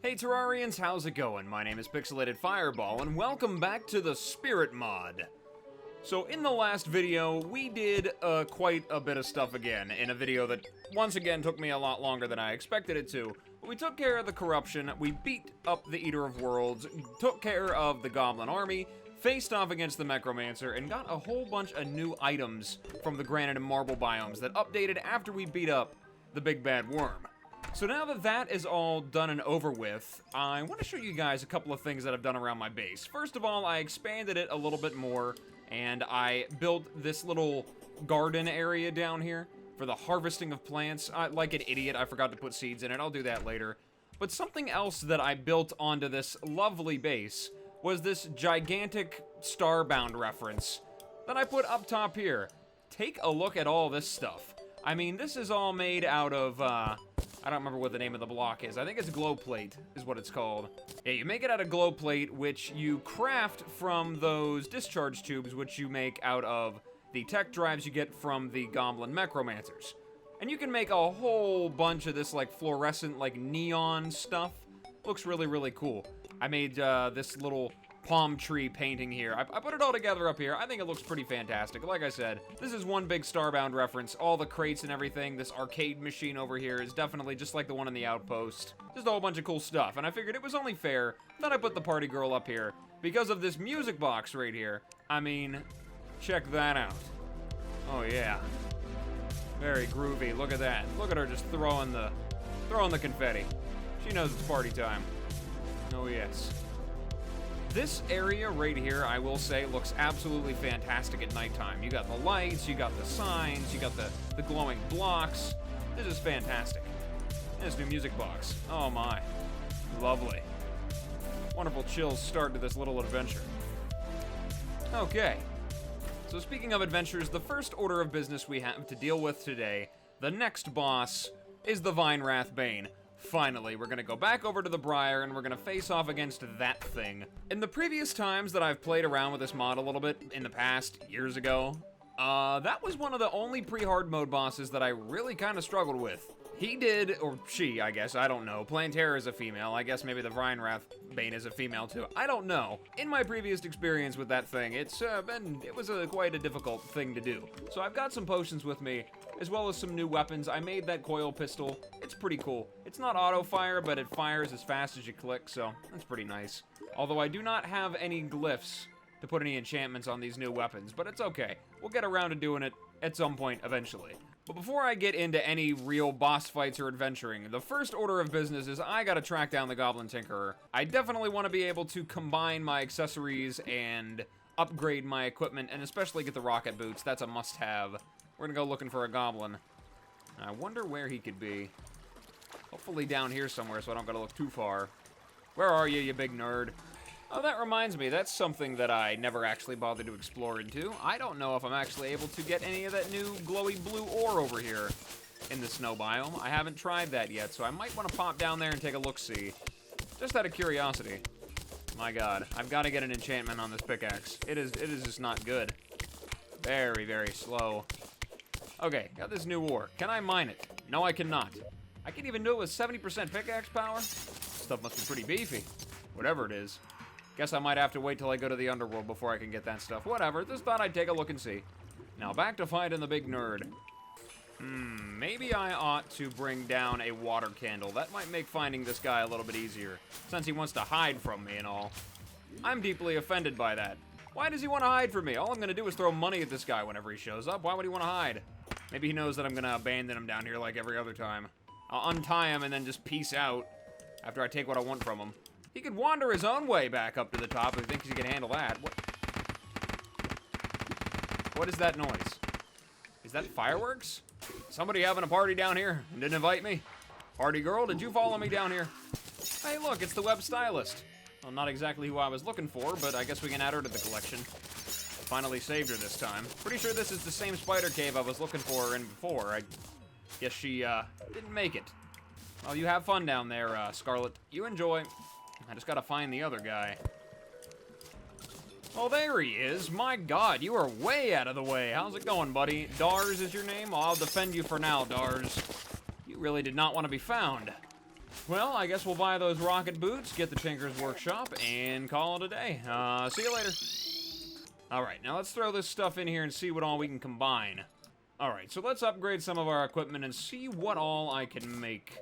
Hey Terrarians, how's it going? My name is Pixelated Fireball, and welcome back to the Spirit mod. So in the last video, we did quite a bit of stuff again, in a video that once again took me a lot longer than I expected it to. We took care of the corruption, we beat up the Eater of Worlds, took care of the Goblin Army, faced off against the Necromancer, and got a whole bunch of new items from the Granite and Marble biomes that updated after we beat up the Big Bad Worm. So now that that is all done and over with, I want to show you guys a couple of things that I've done around my base. First of all, I expanded it a little bit more, and I built this little garden area down here for the harvesting of plants. Like an idiot, I forgot to put seeds in it. I'll do that later. But something else that I built onto this lovely base was this gigantic Starbound reference that I put up top here. Take a look at all this stuff. I mean, this is all made out of, I don't remember what the name of the block is. I think it's glow plate is what it's called. Yeah, you make it out of glow plate, which you craft from those discharge tubes, which you make out of the tech drives you get from the Goblin Necromancers. And you can make a whole bunch of this, like, fluorescent, like, neon stuff. Looks really, really cool. I made this little palm tree painting here. I put it all together up here. I think it looks pretty fantastic. Like I said, this is one big Starbound reference. All the crates and everything, this arcade machine over here is definitely just like the one in the Outpost. Just a whole bunch of cool stuff, and I figured it was only fair that I put the party girl up here because of this music box right here. I mean, check that out. Oh yeah. Very groovy. Look at that. Look at her just throwing the confetti. She knows it's party time. Oh yes. This area right here, I will say, looks absolutely fantastic at nighttime. You got the lights, you got the signs, you got the glowing blocks. This is fantastic. This new music box. Oh my. Lovely. Wonderful chills start to this little adventure. Okay. So speaking of adventures, the first order of business we have to deal with today, the next boss, is the Vinewrath Bane. Finally, we're gonna go back over to the Briar and we're gonna face off against that thing. In the previous times that I've played around with this mod a little bit, in the past, years ago, that was one of the only pre-hard mode bosses that I really kind of struggled with. He did, or she, I guess, I don't know. Plantera is a female. I guess maybe the Vinewrath Bane is a female too. I don't know. In my previous experience with that thing, it was quite a difficult thing to do. So I've got some potions with me, as well as some new weapons. I made that coil pistol. It's pretty cool. It's not auto-fire, but it fires as fast as you click, so that's pretty nice. Although I do not have any glyphs to put any enchantments on these new weapons, but it's okay. We'll get around to doing it at some point eventually. But before I get into any real boss fights or adventuring, the first order of business is I gotta track down the Goblin Tinkerer. I definitely want to be able to combine my accessories and upgrade my equipment, and especially get the rocket boots. That's a must-have. We're gonna go looking for a goblin. I wonder where he could be. Hopefully down here somewhere so I don't gotta look too far. Where are you, you big nerd? Oh, that reminds me, that's something that I never actually bothered to explore into. I don't know if I'm actually able to get any of that new glowy blue ore over here in the snow biome. I haven't tried that yet, so I might want to pop down there and take a look-see. Just out of curiosity. My god, I've got to get an enchantment on this pickaxe. It is just not good. Very, very slow. Okay, got this new ore. Can I mine it? No, I cannot. I can even do it with 70% pickaxe power? Stuff must be pretty beefy. Whatever it is. Guess I might have to wait till I go to the underworld before I can get that stuff. Whatever, just thought I'd take a look and see. Now back to fighting the big nerd. Maybe I ought to bring down a water candle. That might make finding this guy a little bit easier, since he wants to hide from me and all. I'm deeply offended by that. Why does he want to hide from me? All I'm going to do is throw money at this guy whenever he shows up. Why would he want to hide? Maybe he knows that I'm going to abandon him down here like every other time. I'll untie him and then just peace out after I take what I want from him. He could wander his own way back up to the top if he thinks he can handle that. What is that noise? Is that fireworks? Somebody having a party down here and didn't invite me? Party girl, did you follow me down here? Hey look, it's the web stylist. Well, not exactly who I was looking for, but I guess we can add her to the collection. Finally saved her this time. Pretty sure this is the same spider cave I was looking for her in before. I guess she, didn't make it. Well, you have fun down there, Scarlet. You enjoy. I just gotta find the other guy. Oh, there he is. My god, you are way out of the way. How's it going, buddy? Dars is your name? I'll defend you for now, Dars. You really did not want to be found. Well, I guess we'll buy those rocket boots, get the Tinker's Workshop, and call it a day. See you later. Alright, now let's throw this stuff in here and see what all we can combine. Alright, so let's upgrade some of our equipment and see what all I can make.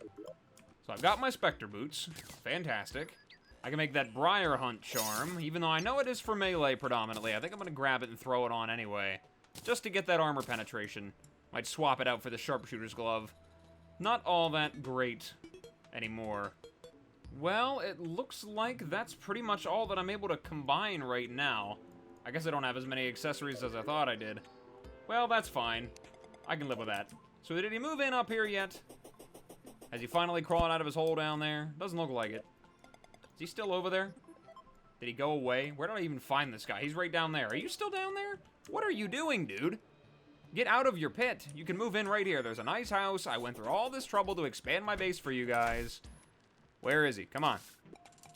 So I've got my Spectre boots. Fantastic. I can make that Briar Hunt charm, even though I know it is for melee predominantly. I think I'm going to grab it and throw it on anyway, just to get that armor penetration. Might swap it out for the Sharpshooter's Glove. Not all that great anymore. Well, it looks like that's pretty much all that I'm able to combine right now. I guess I don't have as many accessories as I thought I did. Well, that's fine. I can live with that. So did he move in up here yet? Has he finally crawled out of his hole down there? Doesn't look like it. Is he still over there? Did he go away? Where did I even find this guy? He's right down there. Are you still down there? What are you doing, dude? Get out of your pit. You can move in right here. There's a nice house. I went through all this trouble to expand my base for you guys. Where is he? Come on.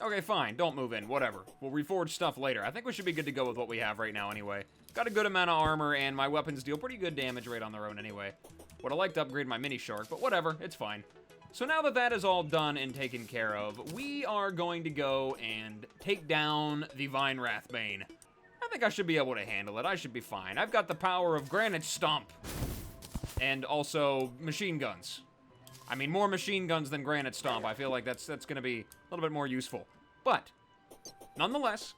Okay, fine. Don't move in. Whatever. We'll reforge stuff later. I think we should be good to go with what we have right now anyway. Got a good amount of armor, and my weapons deal pretty good damage right on their own anyway. Would have liked to upgrade my mini shark, but whatever. It's fine. So now that that is all done and taken care of, we are going to go and take down the Vinewrath Bane. I think I should be able to handle it. I should be fine. I've got the power of Granite Stomp. And also machine guns. I mean, more machine guns than Granite Stomp. I feel like that's going to be a little bit more useful. But, nonetheless,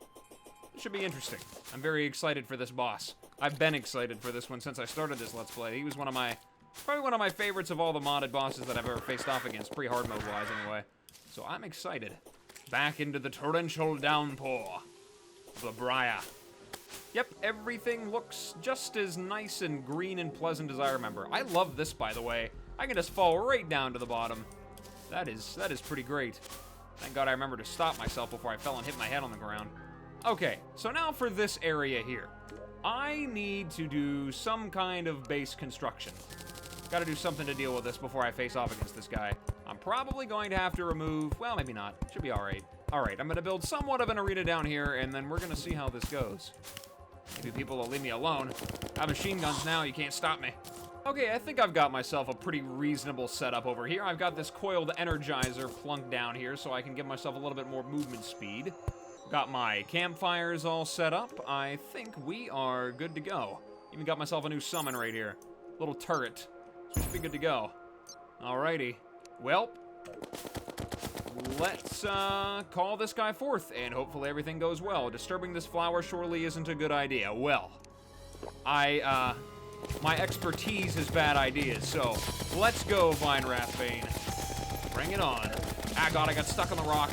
it should be interesting. I'm very excited for this boss. I've been excited for this one since I started this Let's Play. He was probably one of my favorites of all the modded bosses that I've ever faced off against, pre-hard mode-wise anyway. So I'm excited. Back into the torrential downpour. The Briar. Yep, everything looks just as nice and green and pleasant as I remember. I love this, by the way. I can just fall right down to the bottom. That is pretty great. Thank God I remembered to stop myself before I fell and hit my head on the ground. Okay, so now for this area here. I need to do some kind of base construction. Gotta do something to deal with this before I face off against this guy. I'm probably going to have to remove... Well, maybe not. Should be alright. Alright, I'm gonna build somewhat of an arena down here, and then we're gonna see how this goes. Maybe people will leave me alone. I have machine guns now, you can't stop me. Okay, I think I've got myself a pretty reasonable setup over here. I've got this coiled energizer plunked down here so I can give myself a little bit more movement speed. Got my campfires all set up. I think we are good to go. Even got myself a new summon right here. Little turret. So we should be good to go. Alrighty. Well, let's call this guy forth, and hopefully everything goes well. Disturbing this flower surely isn't a good idea. Well, my expertise is bad ideas, so let's go, Vinewrath Bane. Bring it on. Ah, God, I got stuck on the rock.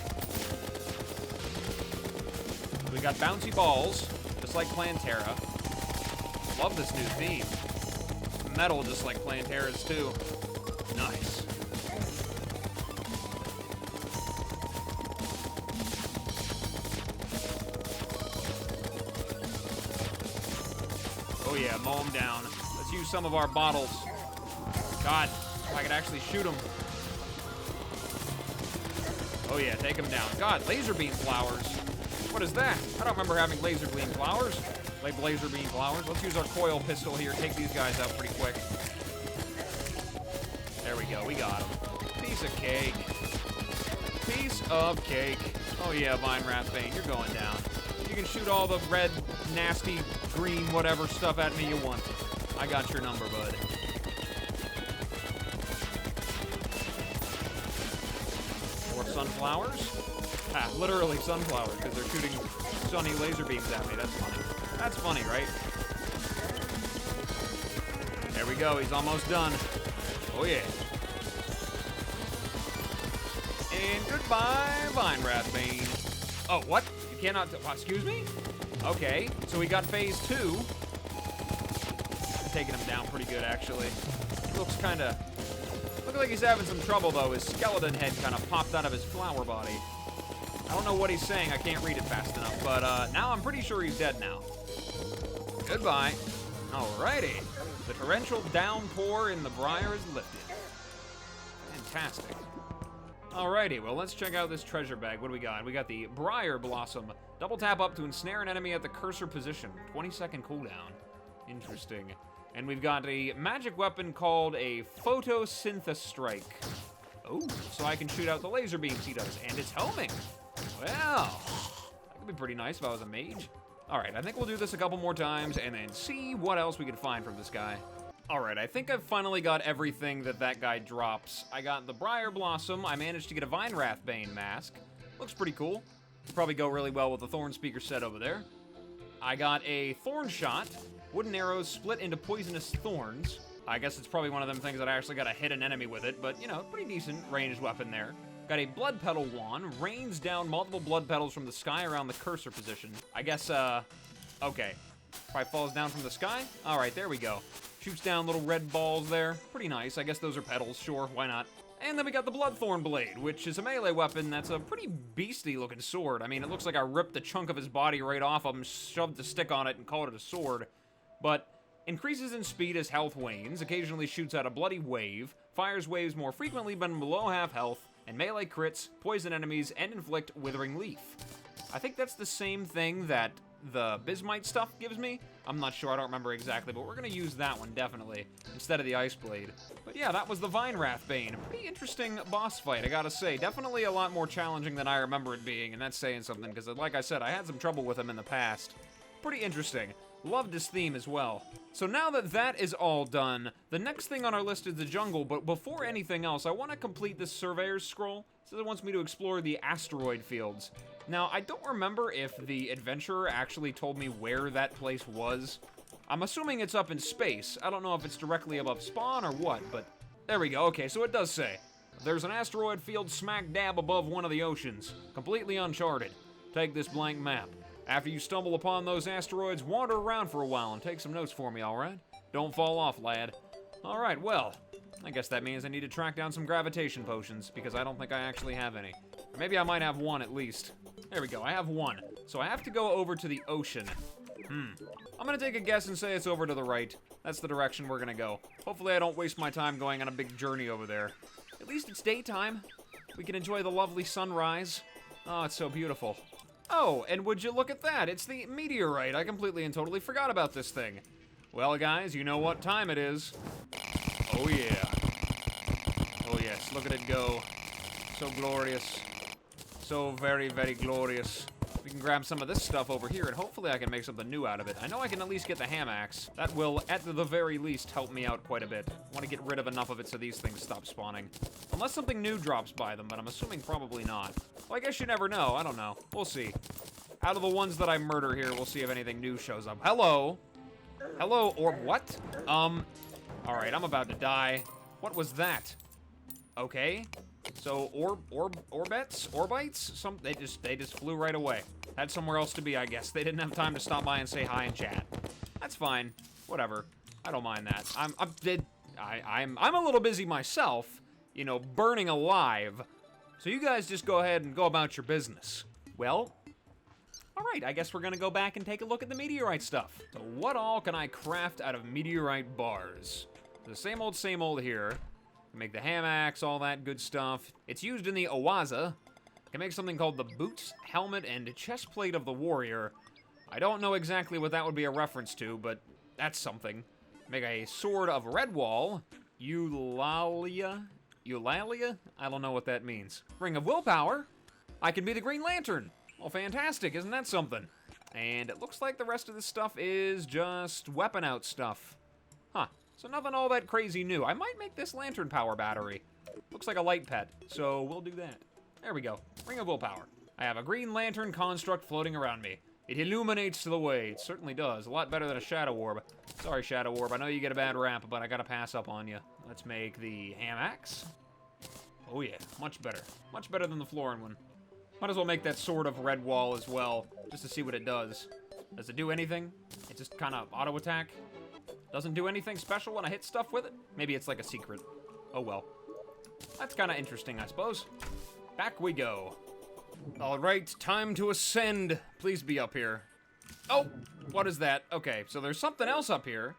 We got bouncy balls, just like Plantera. Love this new theme. Metal, just like Plantera's, too. Nice. Oh yeah, mow them down. Let's use some of our bottles. God, if I could actually shoot them. Oh yeah, take them down. God, laser beam flowers. What is that? I don't remember having laser beam flowers. Laser beam flowers. Let's use our coil pistol here. Take these guys out pretty quick. There we go. We got them. Piece of cake. Piece of cake. Oh yeah, Vinewrath Bane, you're going down. You can shoot all the red, nasty, green, whatever stuff at me you want. I got your number, bud. More sunflowers? Ah, literally sunflowers, because they're shooting sunny laser beams at me. That's funny. That's funny, right? There we go. He's almost done. Oh, yeah. And goodbye, Vinewrath Bane. Oh, what? You cannot... excuse me? Okay, so we got phase 2. I'm taking him down pretty good, actually. He looks kind of... Looks like he's having some trouble, though. His skeleton head kind of popped out of his flower body. I don't know what he's saying. I can't read it fast enough. But now I'm pretty sure he's dead now. Goodbye. Alrighty. The torrential downpour in the Briar is lifted. Fantastic. Alrighty, well, let's check out this treasure bag. What do we got? We got the Briar Blossom. Double tap up to ensnare an enemy at the cursor position. 20-second cooldown. Interesting. And we've got a magic weapon called a Photosynthestrike. Ooh, so I can shoot out the laser beams he does, and it's homing. Well, that could be pretty nice if I was a mage. All right, I think we'll do this a couple more times and then see what else we can find from this guy. All right, I think I've finally got everything that guy drops. I got the Briar Blossom. I managed to get a Vinewrath Bane mask. Looks pretty cool. Probably go really well with the Thorn Speaker set over there. I got a Thorn Shot. Wooden arrows split into poisonous thorns. I guess it's probably one of them things that I actually gotta hit an enemy with it, but, you know, pretty decent ranged weapon there. Got a Blood Petal Wand, rains down multiple blood petals from the sky around the cursor position. I guess, okay. Probably falls down from the sky? Alright, there we go. Shoots down little red balls there. Pretty nice. I guess those are petals, sure, why not? And then we got the Bloodthorn Blade, which is a melee weapon that's a pretty beastly-looking sword. I mean, it looks like I ripped a chunk of his body right off him, shoved a stick on it, and called it a sword. But increases in speed as health wanes, occasionally shoots out a bloody wave, fires waves more frequently but below half health, and melee crits, poison enemies, and inflict Withering Leaf. I think that's the same thing that the Bismite stuff gives me. I'm not sure, I don't remember exactly, but we're gonna use that one, definitely, instead of the Ice Blade. But yeah, that was the Vinewrath Bane. A pretty interesting boss fight, I gotta say. Definitely a lot more challenging than I remember it being, and that's saying something, because like I said, I had some trouble with him in the past. Pretty interesting. Loved his theme as well. So now that that is all done, the next thing on our list is the jungle, but before anything else, I want to complete this Surveyor's Scroll. So it wants me to explore the Asteroid Fields. Now, I don't remember if the adventurer actually told me where that place was. I'm assuming it's up in space. I don't know if it's directly above spawn or what, but there we go. Okay, so it does say. There's an asteroid field smack dab above one of the oceans, completely uncharted. Take this blank map. After you stumble upon those asteroids, wander around for a while and take some notes for me, alright? Don't fall off, lad. Alright, well, I guess that means I need to track down some gravitation potions, because I don't think I actually have any. Or maybe I might have one at least. There we go, I have one. So I have to go over to the ocean. I'm gonna take a guess and say it's over to the right. That's the direction we're gonna go. Hopefully I don't waste my time going on a big journey over there. At least it's daytime. We can enjoy the lovely sunrise. Oh, it's so beautiful. Oh, and would you look at that? It's the Meteorite. I completely and totally forgot about this thing. Well, guys, you know what time it is. Oh, yeah. Oh, yes. Look at it go. So glorious. So very, very glorious. We can grab some of this stuff over here, and hopefully I can make something new out of it. I know I can at least get the ham axe. That will, at the very least, help me out quite a bit. I want to get rid of enough of it so these things stop spawning. Unless something new drops by them, but I'm assuming probably not. Well, I guess you never know. I don't know. We'll see. Out of the ones that I murder here, we'll see if anything new shows up. Hello? Hello, or what? Alright, I'm about to die. What was that? Okay. So, orbites? They just flew right away. Had somewhere else to be, I guess. They didn't have time to stop by and say hi and chat. That's fine. Whatever. I don't mind that. I'm a little busy myself, you know, burning alive. So you guys just go ahead and go about your business. Well, alright, I guess we're gonna go back and take a look at the meteorite stuff. So what all can I craft out of meteorite bars? The same old here. Make the ham axe, all that good stuff. It's used in the Owaza. Can make something called the boots, helmet, and chest plate of the warrior. I don't know exactly what that would be a reference to, but that's something. Make a sword of Redwall. Eulalia? I don't know what that means. Ring of Willpower. I can be the Green Lantern. Well, fantastic, isn't that something? And it looks like the rest of this stuff is just weapon out stuff. Huh. So nothing all that crazy new. I might make this lantern power battery. Looks like a light pet, so we'll do that. There we go. Ring of Willpower. I have a Green Lantern construct floating around me. It illuminates the way. It certainly does. A lot better than a Shadow Orb. Sorry, Shadow Orb. I know you get a bad rap, but I gotta pass up on you. Let's make the ham axe. Oh yeah, much better. Much better than the Florin one. Might as well make that sword of Redwall as well, just to see what it does. Does it do anything? It just kind of auto-attack? Doesn't do anything special when I hit stuff with it? Maybe it's like a secret. Oh well. That's kind of interesting, I suppose. Back we go. Alright, time to ascend. Please be up here. Oh, what is that? Okay, so there's something else up here.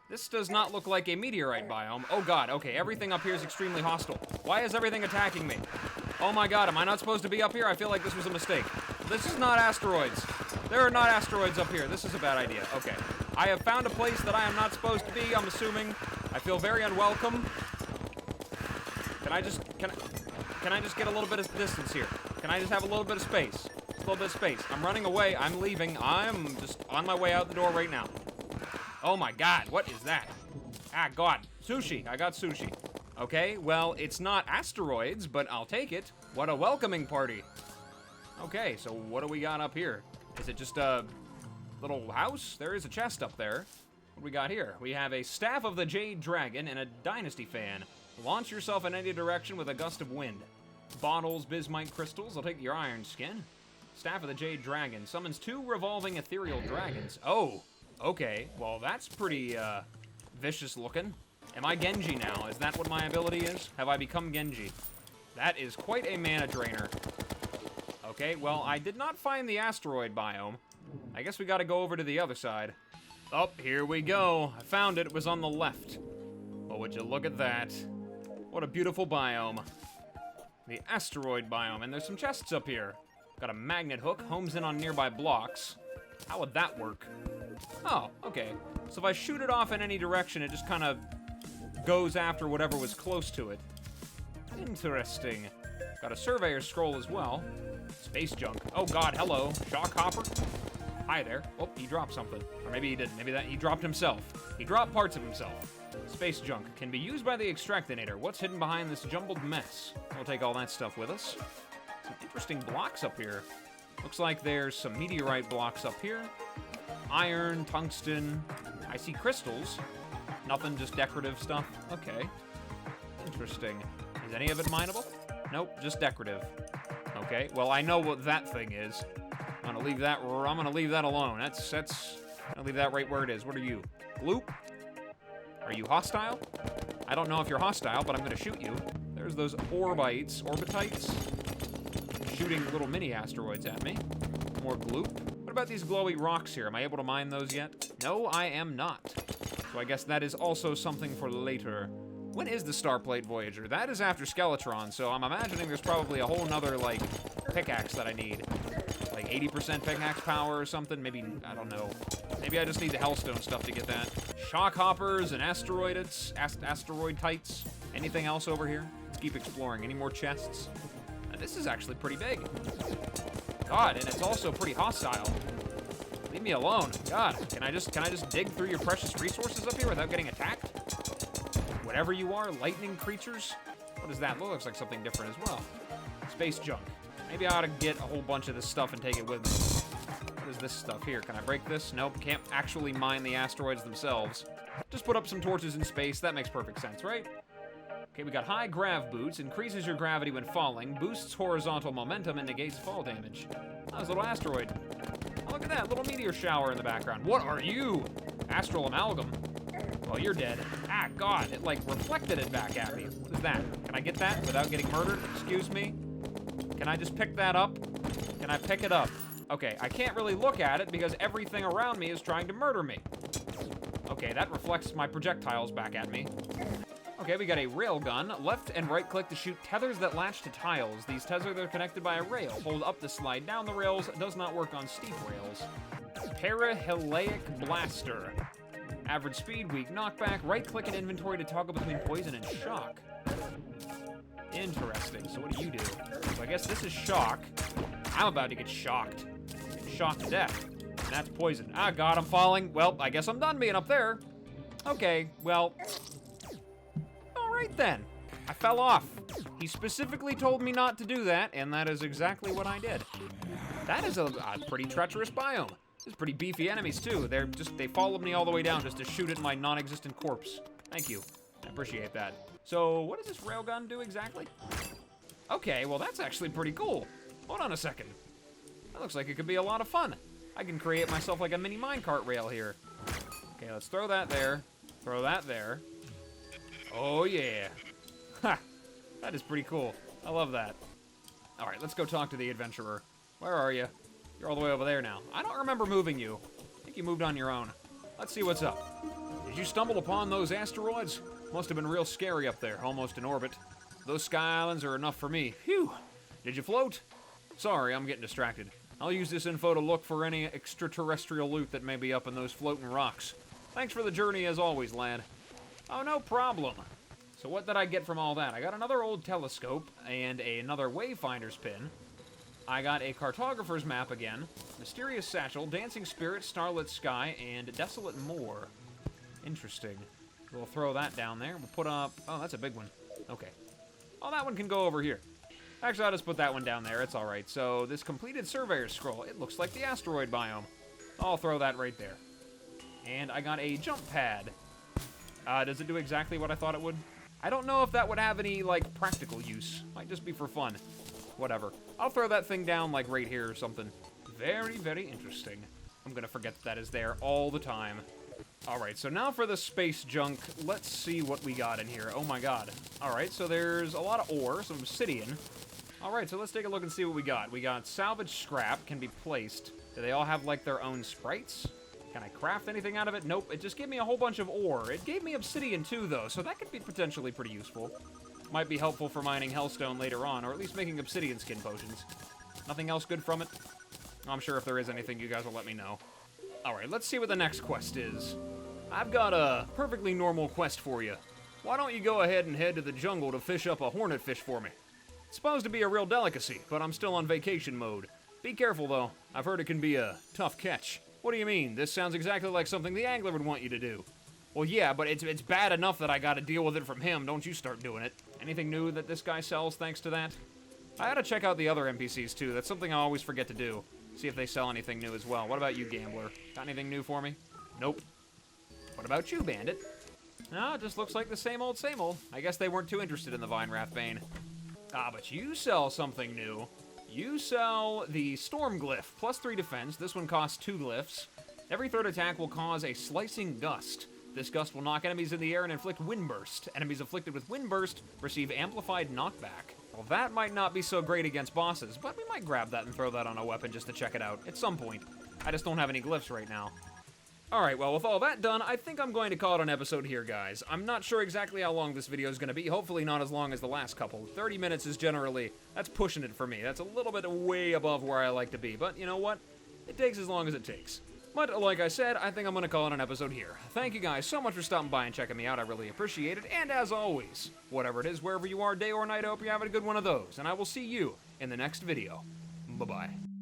This does not look like a meteorite biome. Oh god, okay, everything up here is extremely hostile. Why is everything attacking me? Oh my god, am I not supposed to be up here? I feel like this was a mistake. This is not asteroids. There are not asteroids up here. This is a bad idea. Okay. I have found a place that I am not supposed to be, I'm assuming. I feel very unwelcome. Can I just get a little bit of distance here? Can I just have a little bit of space? A little bit of space. I'm running away. I'm leaving. I'm just on my way out the door right now. Oh my god, what is that? Ah, God. Sushi. I got sushi. Okay, well, it's not asteroids, but I'll take it. What a welcoming party. Okay, so what do we got up here? Is it just a little house? There is a chest up there. What do we got here? We have a Staff of the Jade Dragon and a Dynasty Fan. Launch yourself in any direction with a gust of wind. Bottles, bismite crystals. I'll take your iron skin. Staff of the Jade Dragon summons 2 revolving ethereal dragons. Oh, okay. Well, that's pretty, vicious looking. Am I Genji now? Is that what my ability is? Have I become Genji? That is quite a mana drainer. Okay, well, I did not find the asteroid biome. I guess we gotta go over to the other side. Oh, here we go. I found it. It was on the left. Oh, would you look at that? What a beautiful biome. The asteroid biome. And there's some chests up here. Got a magnet hook. Homes in on nearby blocks. How would that work? Oh, okay. So if I shoot it off in any direction, it just kind of goes after whatever was close to it. Interesting. Got a surveyor's scroll as well. Space junk. Oh god, hello. Shock hopper. Hi there. Oh, he dropped something. Or maybe he didn't. Maybe he dropped himself. He dropped parts of himself. Space junk can be used by the extractinator. What's hidden behind this jumbled mess? We'll take all that stuff with us. Some interesting blocks up here. Looks like there's some meteorite blocks up here. Iron, tungsten. I see crystals. Nothing, just decorative stuff. Okay. Interesting. Is any of it mineable? Nope, just decorative. Okay, well, I know what that thing is. I'm gonna leave that alone. I'm gonna leave that right where it is. What are you? Gloop? Are you hostile? I don't know if you're hostile, but I'm gonna shoot you. There's those orbitites. Shooting little mini asteroids at me. More gloop. What about these glowy rocks here? Am I able to mine those yet? No, I am not. So I guess that is also something for later. When is the Starplate Voyager? That is after Skeletron, so I'm imagining there's probably a whole nother, like, pickaxe that I need. Like 80% pickaxe power or something? Maybe, I don't know. Maybe I just need the Hellstone stuff to get that. Shock hoppers and asteroids, asteroidites. Anything else over here? Let's keep exploring. Any more chests? This is actually pretty big. God, and it's also pretty hostile. Leave me alone. God, can I just dig through your precious resources up here without getting attacked? Whatever you are, lightning creatures? What is that? That looks like something different as well. Space junk. Maybe I ought to get a whole bunch of this stuff and take it with me. What is this stuff here? Can I break this? Nope, can't actually mine the asteroids themselves. Just put up some torches in space. That makes perfect sense, right? Okay, we got high grav boots. Increases your gravity when falling. Boosts horizontal momentum and negates fall damage. Oh, there's a little asteroid. Oh, look at that, little meteor shower in the background. What are you? Astral amalgam. Well, you're dead. Ah, God, it like reflected it back at me. What is that? Can I get that without getting murdered? Excuse me? Can I just pick that up? Can I pick it up? Okay, I can't really look at it because everything around me is trying to murder me. Okay, that reflects my projectiles back at me. Okay, we got a railgun. Left and right click to shoot tethers that latch to tiles. These tethers are connected by a rail. Hold up to slide down the rails. Does not work on steep rails. Parahelaic blaster. Average speed, weak knockback. Right click in inventory to toggle between poison and shock. Interesting. So what do you do? So I guess this is shock. I'm about to get shocked. Shocked to death. And that's poison. Ah, God, I'm falling. Well, I guess I'm done being up there. Okay, well... Alright then. I fell off. He specifically told me not to do that, and that is exactly what I did. That is a pretty treacherous biome. There's pretty beefy enemies, too. They followed me all the way down just to shoot at my non-existent corpse. Thank you. I appreciate that. So, what does this railgun do exactly? Okay, well, that's actually pretty cool. Hold on a second. That looks like it could be a lot of fun. I can create myself like a mini minecart rail here. Okay, let's throw that there. Throw that there. Oh, yeah. Ha! That is pretty cool. I love that. All right, let's go talk to the adventurer. Where are you? You're all the way over there now. I don't remember moving you. I think you moved on your own. Let's see what's up. Did you stumble upon those asteroids? Must have been real scary up there, almost in orbit. Those sky islands are enough for me. Phew! Did you float? Sorry, I'm getting distracted. I'll use this info to look for any extraterrestrial loot that may be up in those floating rocks. Thanks for the journey as always, lad. Oh, no problem. So what did I get from all that? I got another old telescope and another wayfinder's pin. I got a cartographer's map again, mysterious satchel, dancing spirit, starlit sky, and desolate moor. Interesting. We'll throw that down there. We'll put up... Oh, that's a big one. Okay. Oh, that one can go over here. Actually, I'll just put that one down there. It's all right. So this completed surveyor's scroll, it looks like the asteroid biome. I'll throw that right there. And I got a jump pad. Does it do exactly what I thought it would? I don't know if that would have any, like, practical use. Might just be for fun. Whatever. I'll throw that thing down, like, right here or something. Very, very interesting. I'm gonna forget that is there all the time. Alright, so now for the space junk. Let's see what we got in here. Oh my god. Alright, so there's a lot of ore, some obsidian. Alright, so let's take a look and see what we got. We got salvage scrap, can be placed. Do they all have, like, their own sprites? Can I craft anything out of it? Nope, it just gave me a whole bunch of ore. It gave me obsidian too, though, so that could be potentially pretty useful. Might be helpful for mining hellstone later on, or at least making obsidian skin potions. Nothing else good from it? I'm sure if there is anything, you guys will let me know. Alright, let's see what the next quest is. I've got a perfectly normal quest for you. Why don't you go ahead and head to the jungle to fish up a hornet fish for me? It's supposed to be a real delicacy, but I'm still on vacation mode. Be careful, though. I've heard it can be a tough catch. What do you mean? This sounds exactly like something the angler would want you to do. Well, yeah, but it's bad enough that I gotta deal with it from him. Don't you start doing it. Anything new that this guy sells thanks to that? I gotta check out the other NPCs, too. That's something I always forget to do. See if they sell anything new as well. What about you, gambler? Got anything new for me? Nope. What about you, bandit? No, it just looks like the same old, same old. I guess they weren't too interested in the Vinewrath Bane. Ah, but you sell something new. You sell the Storm Glyph, plus 3 defense. This one costs 2 glyphs. Every third attack will cause a slicing gust. This gust will knock enemies in the air and inflict windburst. Enemies afflicted with windburst receive amplified knockback. Well, that might not be so great against bosses, but we might grab that and throw that on a weapon just to check it out at some point. I just don't have any glyphs right now. Alright, well, with all that done, I think I'm going to call it an episode here, guys. I'm not sure exactly how long this video is going to be. Hopefully not as long as the last couple. 30 minutes is generally... That's pushing it for me. That's a little bit way above where I like to be. But you know what? It takes as long as it takes. But like I said, I think I'm going to call it an episode here. Thank you guys so much for stopping by and checking me out. I really appreciate it. And as always, whatever it is, wherever you are, day or night, I hope you're having a good one of those. And I will see you in the next video. Bye-bye.